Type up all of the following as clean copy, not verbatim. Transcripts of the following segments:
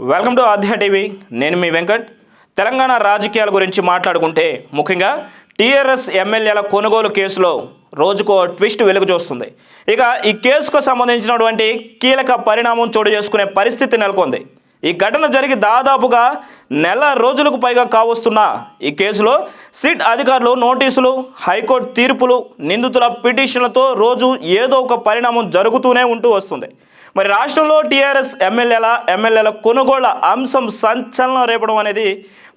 Welcome to ఆధ్య TV. నేను మీ వెంకట్. తెలంగాణ రాజకీయాల గురించి మాట్లాడుకుంటే ముఖ్యంగా టీఆర్ఎస్ ఎమ్మెల్యేల కొనుగోలు కేసులో రోజుకో ట్విస్ట్ వెలుగు చూస్తుంది. ఇక ఈ కేసుకు సంబంధించినటువంటి కీలక పరిణామం చోటు చేసుకునే పరిస్థితి నెలకొంది. ఈ ఘటన జరిగి దాదాపుగా నెల రోజులకు పైగా కావస్తున్న ఈ కేసులో సిట్ అధికారులు నోటీసులు, హైకోర్టు తీర్పులు, నిందితుల పిటిషన్లతో రోజు ఏదో ఒక పరిణామం జరుగుతూనే ఉంటూ వస్తుంది. మరి రాష్ట్రంలో టీఆర్ఎస్ ఎమ్మెల్యేల కొనుగోళ్ల అంశం సంచలనం రేపడం అనేది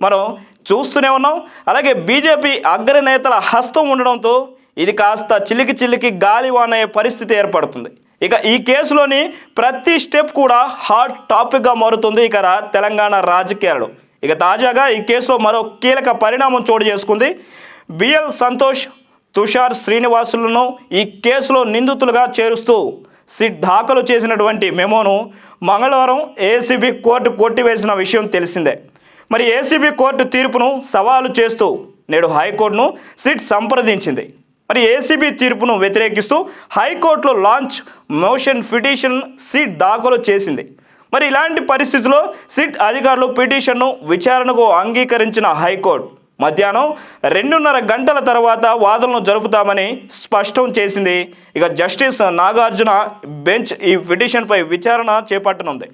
మనం చూస్తూనే ఉన్నాం. అలాగే బీజేపీ అగ్రనేతల హస్తం ఉండడంతో ఇది కాస్త చిల్లికి గాలివాన అయ్యే పరిస్థితి ఏర్పడుతుంది. ఇక ఈ కేసులోని ప్రతి స్టెప్ కూడా హాట్ టాపిక్గా మారుతుంది ఇక తెలంగాణ రాజకీయాలు. ఇక తాజాగా ఈ కేసులో మరో కీలక పరిణామం చోటు చేసుకుంది. బిఎల్ సంతోష్, తుషార్ శ్రీనివాసులను ఈ కేసులో నిందితులుగా చేరుస్తూ సిట్ దాఖలు చేసినటువంటి మెమోను మంగళవారం ఏసీబీ కోర్టు కొట్టివేసిన విషయం తెలిసిందే. మరి ఏసీబీ కోర్టు తీర్పును సవాలు చేస్తూ నేడు హైకోర్టును సిట్ సంప్రదించింది. మరి ఏసీబీ తీర్పును వ్యతిరేకిస్తూ హైకోర్టులో లాంచ్ మోషన్ పిటిషన్ సిట్ దాఖలు చేసింది. మరి ఇలాంటి పరిస్థితుల్లో సిట్ అధికారులు పిటిషన్ను విచారణకు అంగీకరించిన హైకోర్టు మధ్యాహ్నం 2:30 గంటల తర్వాత వాదనలు జరుపుతామని స్పష్టం చేసింది. ఇక జస్టిస్ నాగార్జున బెంచ్ ఈ పిటిషన్పై విచారణ చేపట్టనుంది.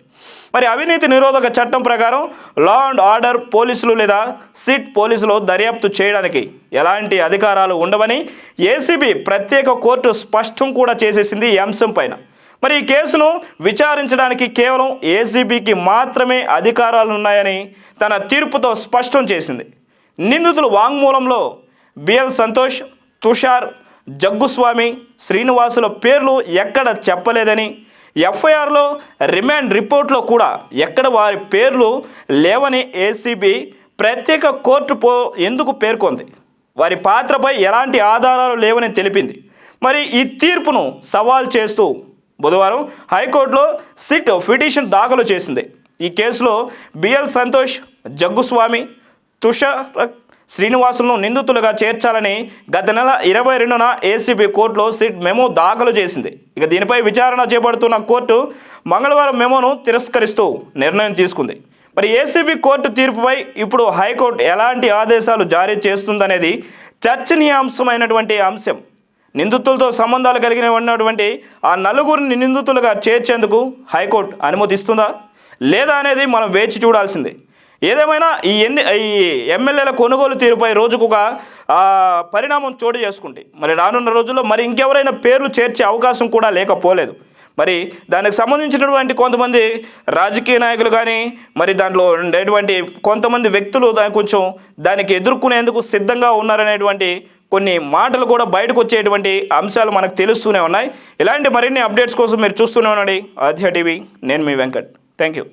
మరి అవినీతి నిరోధక చట్టం ప్రకారం లా అండ్ ఆర్డర్ పోలీసులు లేదా సిట్ పోలీసులు దర్యాప్తు చేయడానికి ఎలాంటి అధికారాలు ఉండవని ఏసీబీ ప్రత్యేక కోర్టు స్పష్టం కూడా చేసేసింది ఈ అంశం పైన. మరి ఈ కేసును విచారించడానికి కేవలం ఏసీబీకి మాత్రమే అధికారాలు ఉన్నాయని తన తీర్పుతో స్పష్టం చేసింది. నిందితుల వాంగ్మూలంలో బిఎల్ సంతోష్, తుషార్, జగ్గుస్వామి, శ్రీనివాసుల పేర్లు ఎక్కడ చెప్పలేదని, ఎఫ్ఐఆర్లో రిమాండ్ రిపోర్ట్లో కూడా ఎక్కడ వారి పేర్లు లేవని ఏసీబీ ప్రత్యేక కోర్టు ఎందుకు పేర్కొంది. వారి పాత్రపై ఎలాంటి ఆధారాలు లేవని తెలిపింది. మరి ఈ తీర్పును సవాల్ చేస్తూ బుధవారం హైకోర్టులో సిట్ పిటిషన్ దాఖలు చేసింది. ఈ కేసులో బిఎల్ సంతోష్, జగ్గుస్వామి, తుషార్ శ్రీనివాసులను నిందితులుగా చేర్చాలని గత నెల 22న ఏసీబీ కోర్టులో సిట్ మెమో దాఖలు చేసింది. ఇక దీనిపై విచారణ చేపడుతున్న కోర్టు మంగళవారం మెమోను తిరస్కరిస్తూ నిర్ణయం తీసుకుంది. మరి ఏసీబీ కోర్టు తీర్పుపై ఇప్పుడు హైకోర్టు ఎలాంటి ఆదేశాలు జారీ చేస్తుందనేది చర్చనీయాంశమైనటువంటి అంశం. నిందితులతో సంబంధాలు కలిగిన ఉన్నటువంటి ఆ నలుగురిని నిందితులుగా చేర్చేందుకు హైకోర్టు అనుమతిస్తుందా లేదా అనేది మనం వేచి చూడాల్సిందే. ఏదేమైనా ఈ ఎమ్మెల్యేల కొనుగోలు తీరుపై రోజుకొక పరిణామం చోటు చేసుకుంటే మరి రానున్న రోజుల్లో మరి ఇంకెవరైనా పేర్లు చేర్చే అవకాశం కూడా లేకపోలేదు. మరి దానికి సంబంధించినటువంటి కొంతమంది రాజకీయ నాయకులు కానీ మరి దాంట్లో ఉండేటువంటి కొంతమంది వ్యక్తులు కొంచెం దానికి ఎదుర్కొనేందుకు సిద్ధంగా ఉన్నారనేటువంటి కొన్ని మాటలు కూడా బయటకు వచ్చేటువంటి అంశాలు మనకు తెలుస్తూనే ఉన్నాయి. ఇలాంటి మరిన్ని అప్డేట్స్ కోసం మీరు చూస్తూనే ఉండండి ఆధ్య టీవీ. నేను మీ వెంకట్. Thank you.